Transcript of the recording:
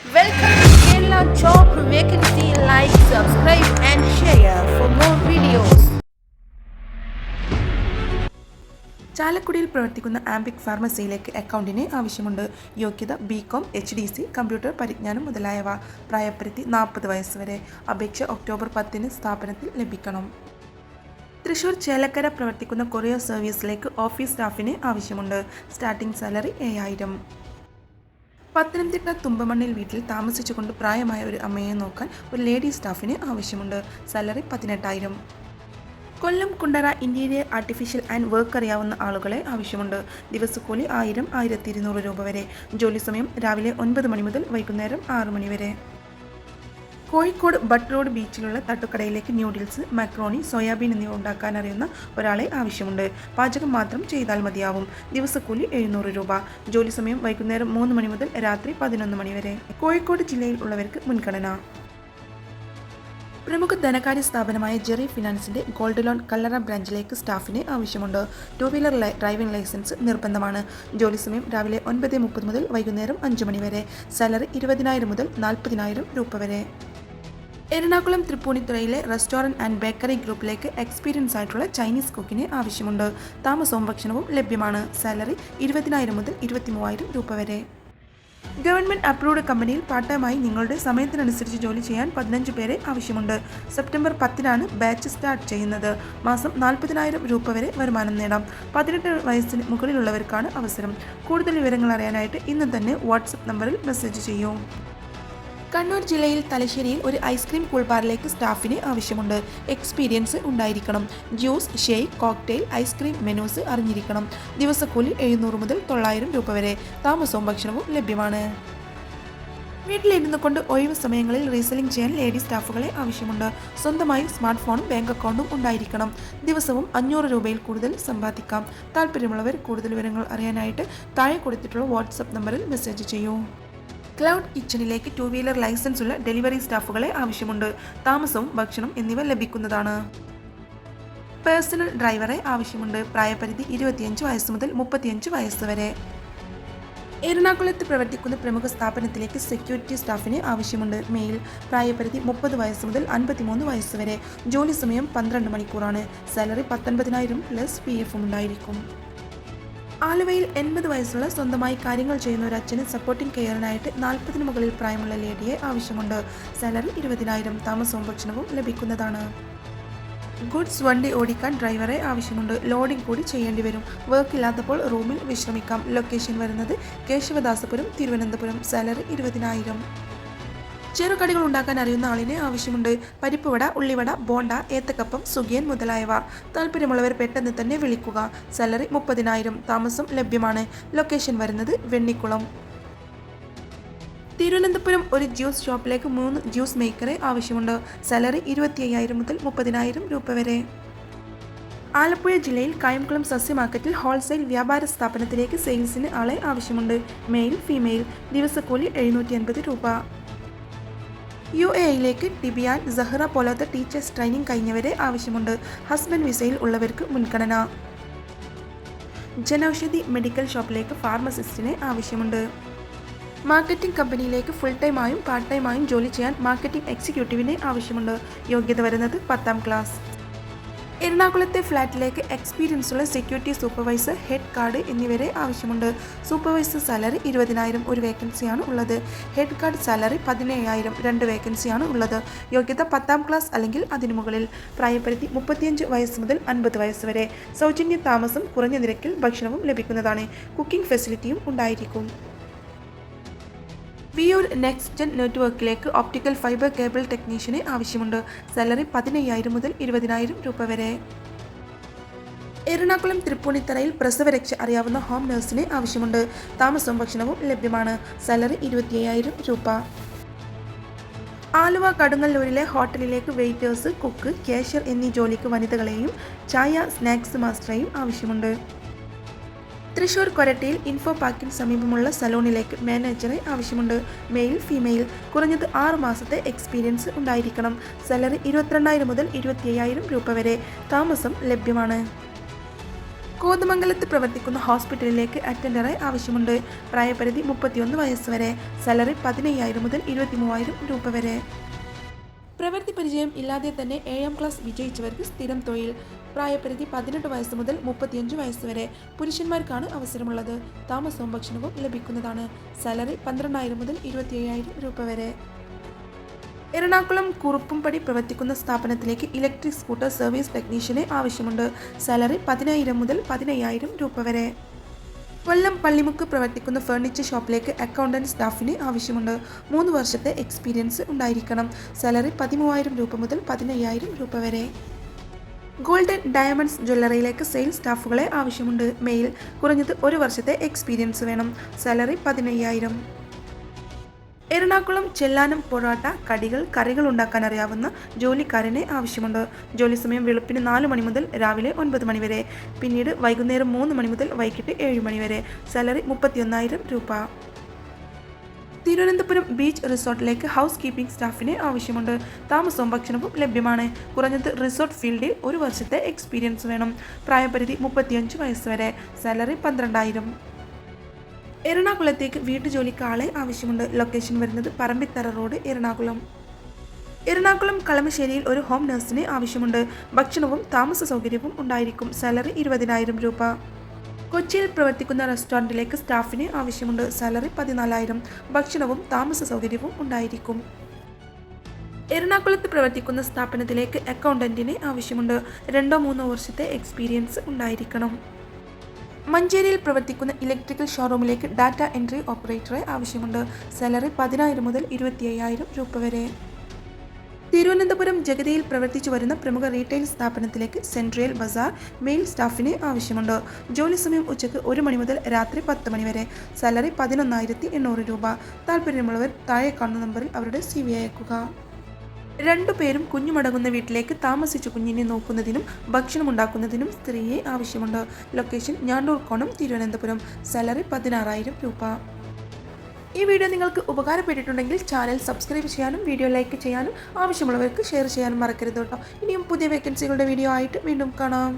Welcome to Kerala Job Vacancy. Like, subscribe and share for more videos. ചാലക്കുടിയിൽ പ്രവർത്തിക്കുന്ന ആംബിക് ഫാർമസിയിലേക്ക് അക്കൗണ്ടിന് ആവശ്യമുണ്ട്. യോഗ്യത ബികോം, HDC, കമ്പ്യൂട്ടർ പരിജ്ഞാനം മുതലായവ. പ്രായപരിധി 40 വയസ്സ് വരെ. അപേക്ഷ ഒക്ടോബർ 10 സ്ഥാപനത്തിൽ ലഭിക്കണം. തൃശൂർ ചേലക്കര പ്രവർത്തിക്കുന്ന കൊറിയർ സർവീസിലേക്ക് ഓഫീസ് സ്റ്റാഫിന് ആവശ്യമുണ്ട്. Starting salary 7000. പത്തനംതിട്ട തുമ്പമണ്ണിൽ വീട്ടിൽ താമസിച്ചുകൊണ്ട് പ്രായമായ ഒരു അമ്മയെ നോക്കാൻ ഒരു ലേഡി സ്റ്റാഫിന് ആവശ്യമുണ്ട്. Salary 18000. Kollam Kundara interior artificial and work അറിയാവുന്ന ആളുകളെ ആവശ്യമുണ്ട്. ദിവസക്കൂലി 1000-1200 രൂപ വരെ. ജോലി സമയം രാവിലെ 9 മണി മുതൽ വൈകുന്നേരം 6 മണി വരെ. കോഴിക്കോട് ബട്ട് റോഡ് ബീച്ചിലുള്ള തട്ടുകടയിലേക്ക് ന്യൂഡിൽസ്, മക്രോണി, സോയാബീൻ എന്നിവ ഉണ്ടാക്കാൻ അറിയുന്ന ഒരാളെ ആവശ്യമുണ്ട്. പാചകം മാത്രം ചെയ്താൽ മതിയാവും. ദിവസക്കൂലി 700 രൂപ. ജോലി സമയം വൈകുന്നേരം 3 മണി മുതൽ രാത്രി 11 മണി വരെ. കോഴിക്കോട് ജില്ലയിൽ ഉള്ളവർക്ക് മുൻഗണന. പ്രമുഖ ധനകാര്യ സ്ഥാപനമായ ജെറി ഫിനാൻസിന്റെ ഗോൾഡ് ലോൺ കല്ലറ ബ്രാഞ്ചിലേക്ക് സ്റ്റാഫിന് ആവശ്യമുണ്ട്. 2 വീലർ ഡ്രൈവിംഗ് ലൈസൻസ് നിർബന്ധമാണ്. ജോലി സമയം രാവിലെ 9:30 മുതൽ വൈകുന്നേരം 5 മണി വരെ. സാലറി 20000 മുതൽ 40000 രൂപ വരെ. എറണാകുളം തൃപ്പൂണിത്തുറയിലെ റെസ്റ്റോറൻറ്റ് ആൻഡ് ബേക്കറി ഗ്രൂപ്പിലേക്ക് എക്സ്പീരിയൻസ് ആയിട്ടുള്ള ചൈനീസ് കുക്കിന് ആവശ്യമുണ്ട്. താമസവും ഭക്ഷണവും ലഭ്യമാണ്. സാലറി 20000 മുതൽ 23000 രൂപ വരെ. ഗവൺമെൻറ് അപ്രൂവ്ഡ് കമ്പനിയിൽ പാർട്ട് നിങ്ങളുടെ സമയത്തിനനുസരിച്ച് ജോലി ചെയ്യാൻ 15 പേരെ ആവശ്യമുണ്ട്. സെപ്റ്റംബർ 10 ബാച്ച് സ്റ്റാർട്ട് ചെയ്യുന്നത്. മാസം 40000 രൂപ വരെ വരുമാനം നേടാം. 18 വയസ്സിന് മുകളിലുള്ളവർക്കാണ് അവസരം. കൂടുതൽ വിവരങ്ങൾ അറിയാനായിട്ട് ഇന്ന് തന്നെ വാട്സപ്പ് നമ്പറിൽ മെസ്സേജ് ചെയ്യൂ. കണ്ണൂർ ജില്ലയിൽ തലശ്ശേരിയിൽ ഒരു ഐസ്ക്രീം കൂൾബാറിലേക്ക് സ്റ്റാഫിന് ആവശ്യമുണ്ട്. എക്സ്പീരിയൻസ് ഉണ്ടായിരിക്കണം. Juice, shake, cocktail, ice cream menus അറിഞ്ഞിരിക്കണം. ദിവസക്കൂലി 700 മുതൽ 900 രൂപ വരെ. താമസവും ഭക്ഷണവും ലഭ്യമാണ്. വീട്ടിലിരുന്നു കൊണ്ട് ഒഴിവ് സമയങ്ങളിൽ റീസെല്ലിംഗ് ചെയ്യാൻ ലേഡി സ്റ്റാഫുകളെ ആവശ്യമുണ്ട്. സ്വന്തമായി സ്മാർട്ട് ഫോണും ബാങ്ക് അക്കൗണ്ടും ഉണ്ടായിരിക്കണം. ദിവസവും 500 രൂപയിൽ കൂടുതൽ സമ്പാദിക്കാം. താല്പര്യമുള്ളവർ കൂടുതൽ വിവരങ്ങൾ അറിയാനായിട്ട് താഴെ കൊടുത്തിട്ടുള്ള വാട്സപ്പ് നമ്പറിൽ മെസ്സേജ് ചെയ്യൂ. ക്ലൗഡ് കിച്ചണിലേക്ക് 2 വീലർ ലൈസൻസ് ഉള്ള ഡെലിവറി സ്റ്റാഫുകളെ ആവശ്യമുണ്ട്. താമസവും ഭക്ഷണം എന്നിവ ലഭിക്കുന്നതാണ്. പേഴ്സണൽ ഡ്രൈവറെ ആവശ്യമുണ്ട്. പ്രായപരിധി 25 വയസ്സ് മുതൽ 35 വയസ്സ് വരെ. എറണാകുളത്ത് പ്രവർത്തിക്കുന്ന പ്രമുഖ സ്ഥാപനത്തിലേക്ക് സെക്യൂരിറ്റി സ്റ്റാഫിന് ആവശ്യമുണ്ട്. മെയിൽ. പ്രായപരിധി 30 വയസ്സ് മുതൽ 53 വയസ്സ് വരെ. ജോലി സമയം 12 മണിക്കൂറാണ്. സാലറി 19000 പ്ലസ് PF ഉണ്ടായിരിക്കും. ആലുവയിൽ 80 വയസ്സുള്ള സ്വന്തമായി കാര്യങ്ങൾ ചെയ്യുന്ന ഒരു അച്ഛന് സപ്പോർട്ടിംഗ് കെയറിനായിട്ട് 40 മുകളിൽ പ്രായമുള്ള ലേഡിയെ ആവശ്യമുണ്ട്. സാലറി 20000. താമസവും ഭക്ഷണവും ലഭിക്കുന്നതാണ്. ഗുഡ്സ് വണ്ടി ഓടിക്കാൻ ഡ്രൈവറെ ആവശ്യമുണ്ട്. ലോഡിംഗ് കൂടി ചെയ്യേണ്ടി വരും. വർക്ക് ഇല്ലാത്തപ്പോൾ റൂമിൽ വിശ്രമിക്കാം. ലൊക്കേഷൻ വരുന്നത് കേശവദാസപുരം, തിരുവനന്തപുരം. സാലറി 20000. ചെറുകടികൾ ഉണ്ടാക്കാൻ അറിയുന്ന ആളിനെ ആവശ്യമുണ്ട്. പരിപ്പുവട, ഉള്ളിവട, ബോണ്ട, ഏത്തക്കപ്പം, സുഖിയൻ മുതലായവ. താല്പര്യമുള്ളവർ പെട്ടെന്ന് തന്നെ വിളിക്കുക. സാലറി 30000. താമസം ലഭ്യമാണ്. ലൊക്കേഷൻ വരുന്നത് വെണ്ണിക്കുളം. തിരുവനന്തപുരം ഒരു ജ്യൂസ് ഷോപ്പിലേക്ക് 3 ജ്യൂസ് മേക്കറെ ആവശ്യമുണ്ട്. സാലറി 25000 മുതൽ 30000 രൂപ വരെ. ആലപ്പുഴ ജില്ലയിൽ കായംകുളം സസ്യ മാർക്കറ്റിൽ ഹോൾസെയിൽ വ്യാപാര സ്ഥാപനത്തിലേക്ക് സെയിൽസിന് ആളെ ആവശ്യമുണ്ട്. Male, female. ദിവസക്കൂലി 750 രൂപ. UAEയിലേക്ക് ടിബിയാൻ, സഹറ പോലത്തെ ടീച്ചേഴ്സ് ട്രെയിനിങ് കഴിഞ്ഞവരെ ആവശ്യമുണ്ട്. ഹസ്ബൻഡ് വിസയിൽ ഉള്ളവർക്ക് മുൻഗണന. ജനൌഷധി മെഡിക്കൽ ഷോപ്പിലേക്ക് ഫാർമസിസ്റ്റിനെ ആവശ്യമുണ്ട്. മാർക്കറ്റിംഗ് കമ്പനിയിലേക്ക് ഫുൾ ടൈമായും പാർട്ട് ടൈമായും ജോലി ചെയ്യാൻ മാർക്കറ്റിംഗ് എക്സിക്യൂട്ടീവിനെ ആവശ്യമുണ്ട്. യോഗ്യത വരുന്നത് 10ാം ക്ലാസ്. എറണാകുളത്തെ ഫ്ലാറ്റിലേക്ക് എക്സ്പീരിയൻസ് ഉള്ള സെക്യൂരിറ്റി സൂപ്പർവൈസർ, ഹെഡ് ഗാർഡ് എന്നിവരെ ആവശ്യമുണ്ട്. Supervisor salary 20000. ഒരു വേക്കൻസിയാണ് ഉള്ളത്. Head guard salary 17000. 2 വേക്കൻസിയാണ് ഉള്ളത്. യോഗ്യത 10ാം ക്ലാസ് അല്ലെങ്കിൽ അതിനു മുകളിൽ. പ്രായപരിധി 35 വയസ്സ് മുതൽ 50 വയസ്സ് വരെ. സൗജന്യ താമസം, കുറഞ്ഞ നിരക്കിൽ ഭക്ഷണവും ലഭിക്കുന്നതാണ്. കുക്കിംഗ് ഫെസിലിറ്റിയും ഉണ്ടായിരിക്കും. വിയൂർ നെക്സ്റ്റ് ജെൻ നെറ്റ്വർക്കിലേക്ക് ഓപ്റ്റിക്കൽ ഫൈബർ കേബിൾ ടെക്നീഷ്യനെ ആവശ്യമുണ്ട്. സാലറി 15000 മുതൽ 20000 രൂപ വരെ. എറണാകുളം തൃപ്പൂണിത്തറയിൽ പ്രസവരക്ഷ അറിയാവുന്ന ഹോം നഴ്സിനെ ആവശ്യമുണ്ട്. താമസവും ഭക്ഷണവും ലഭ്യമാണ്. സാലറി 25000 രൂപ. ആലുവ കടുങ്ങല്ലൂരിലെ ഹോട്ടലിലേക്ക് വെയിറ്റേഴ്സ്, കുക്ക്, കാഷ്യർ എന്നീ ജോലിക്ക് വനിതകളെയും ചായ, സ്നാക്സ് മാസ്റ്ററെയും ആവശ്യമുണ്ട്. തൃശൂർ കൊരട്ടിയിൽ ഇൻഫോ പാർക്കിന് സമീപമുള്ള സലൂണിലേക്ക് മാനേജറെ ആവശ്യമുണ്ട്. Male, female. കുറഞ്ഞത് 6 മാസത്തെ എക്സ്പീരിയൻസ് ഉണ്ടായിരിക്കണം. സാലറി 22000 മുതൽ 25000 രൂപ വരെ. താമസം ലഭ്യമാണ്. കോതമംഗലത്ത് പ്രവർത്തിക്കുന്ന ഹോസ്പിറ്റലിലേക്ക് അറ്റൻഡറെ ആവശ്യമുണ്ട്. പ്രായപരിധി 31 വയസ്സ് വരെ. സാലറി 15,000 മുതൽ 23,000 രൂപ വരെ. പ്രവൃത്തി പരിചയം ഇല്ലാതെ തന്നെ 7ാം ക്ലാസ് വിജയിച്ചവർക്ക് സ്ഥിരം തൊഴിൽ. പ്രായപരിധി 18 വയസ്സ് മുതൽ 35 വയസ്സ് വരെ. പുരുഷന്മാർക്കാണ് അവസരമുള്ളത്. താമസവും ഭക്ഷണവും ലഭിക്കുന്നതാണ്. സാലറി 12,000 മുതൽ 27,000 രൂപ വരെ. എറണാകുളം കുറുപ്പുംപടി പ്രവർത്തിക്കുന്ന സ്ഥാപനത്തിലേക്ക് ഇലക്ട്രിക് സ്കൂട്ടർ സർവീസ് ടെക്നീഷ്യനെ ആവശ്യമുണ്ട്. സാലറി 10,000 മുതൽ 15,000 രൂപ വരെ. കൊല്ലം പള്ളിമുക്ക് പ്രവർത്തിക്കുന്ന ഫർണിച്ചർ ഷോപ്പിലേക്ക് അക്കൗണ്ടന്റ് സ്റ്റാഫിന് ആവശ്യമുണ്ട്. 3 വർഷത്തെ എക്സ്പീരിയൻസ് ഉണ്ടായിരിക്കണം. സാലറി 13,000 രൂപ മുതൽ 15,000 രൂപ വരെ. ഗോൾഡൻ ഡയമണ്ട്സ് ജ്വല്ലറിയിലേക്ക് സെയിൽസ് സ്റ്റാഫുകളെ ആവശ്യമുണ്ട്. മെയിൽ. കുറഞ്ഞത് 1 വർഷത്തെ എക്സ്പീരിയൻസ് വേണം. സാലറി 15,000. എറണാകുളം ചെല്ലാനം പൊറോട്ട കറികൾ ഉണ്ടാക്കാൻ അറിയാവുന്ന ജോലിക്കാരനെ ആവശ്യമുണ്ട്. ജോലി സമയം വെളുപ്പിന് 4 മണി മുതൽ രാവിലെ 9 മണി വരെ. പിന്നീട് വൈകുന്നേരം 3 മണി മുതൽ വൈകിട്ട് 7 മണി വരെ. സാലറി 31,000 രൂപ. തിരുവനന്തപുരം ബീച്ച് റിസോർട്ടിലേക്ക് ഹൗസ് കീപ്പിംഗ് സ്റ്റാഫിനെ ആവശ്യമുണ്ട്. താമസവും ഭക്ഷണവും ലഭ്യമാണ്. കുറഞ്ഞത് റിസോർട്ട് ഫീൽഡിൽ 1 വർഷത്തെ എക്സ്പീരിയൻസ് വേണം. പ്രായപരിധി 35 വയസ്സ് വരെ. സാലറി 12,000. എറണാകുളത്തേക്ക് വീട്ടുജോലിക്ക് ആളെ ആവശ്യമുണ്ട്. ലൊക്കേഷൻ വരുന്നത് പറമ്പിത്തറ റോഡ്, എറണാകുളം. എറണാകുളം കളമശ്ശേരിയിൽ ഒരു ഹോം നഴ്സിന് ആവശ്യമുണ്ട്. ഭക്ഷണവും താമസ സൗകര്യവും ഉണ്ടായിരിക്കും. സാലറി 20,000 രൂപ. കൊച്ചിയിൽ പ്രവർത്തിക്കുന്ന റെസ്റ്റോറൻറ്റിലേക്ക് സ്റ്റാഫിന് ആവശ്യമുണ്ട്. സാലറി 14,000. ഭക്ഷണവും താമസ സൗകര്യവും ഉണ്ടായിരിക്കും. എറണാകുളത്ത് പ്രവർത്തിക്കുന്ന സ്ഥാപനത്തിലേക്ക് അക്കൗണ്ടന്റിന് ആവശ്യമുണ്ട്. 2-3 വർഷത്തെ എക്സ്പീരിയൻസ് ഉണ്ടായിരിക്കണം. മഞ്ചേരിയിൽ പ്രവർത്തിക്കുന്ന ഇലക്ട്രിക്കൽ ഷോറൂമിലേക്ക് ഡാറ്റ എൻട്രി ഓപ്പറേറ്ററെ ആവശ്യമുണ്ട്. സാലറി 10,000 മുതൽ 27,000 രൂപ വരെ. തിരുവനന്തപുരം ജഗതിയിൽ പ്രവർത്തിച്ചു വരുന്ന പ്രമുഖ റീറ്റെയിൽ സ്ഥാപനത്തിലേക്ക് സെൻട്രൽ ബസാർ മെയിൽ സ്റ്റാഫിന് ആവശ്യമുണ്ട്. ജോലി സമയം ഉച്ചയ്ക്ക് 1 മണി മുതൽ രാത്രി 10 മണി വരെ. സാലറി 11,800 രൂപ. താല്പര്യമുള്ളവർ താഴെ കാണുന്ന നമ്പറിൽ അവരുടെ CV അയക്കുക. 2 പേരും കുഞ്ഞുമടങ്ങുന്ന വീട്ടിലേക്ക് താമസിച്ചു കുഞ്ഞിനെ നോക്കുന്നതിനും ഭക്ഷണം ഉണ്ടാക്കുന്നതിനും സ്ത്രീയെ ആവശ്യമുണ്ട്. ലൊക്കേഷൻ ഞാണ്ടൂർക്കോണം, തിരുവനന്തപുരം. സാലറി 16,000 രൂപ. ഈ വീഡിയോ നിങ്ങൾക്ക് ഉപകാരപ്പെട്ടിട്ടുണ്ടെങ്കിൽ ചാനൽ സബ്സ്ക്രൈബ് ചെയ്യാനും വീഡിയോ ലൈക്ക് ചെയ്യാനും ആവശ്യമുള്ളവർക്ക് ഷെയർ ചെയ്യാനും മറക്കരുത് കേട്ടോ. ഇനിയും പുതിയ വേക്കൻസികളുടെ വീഡിയോ ആയിട്ട് വീണ്ടും കാണാം.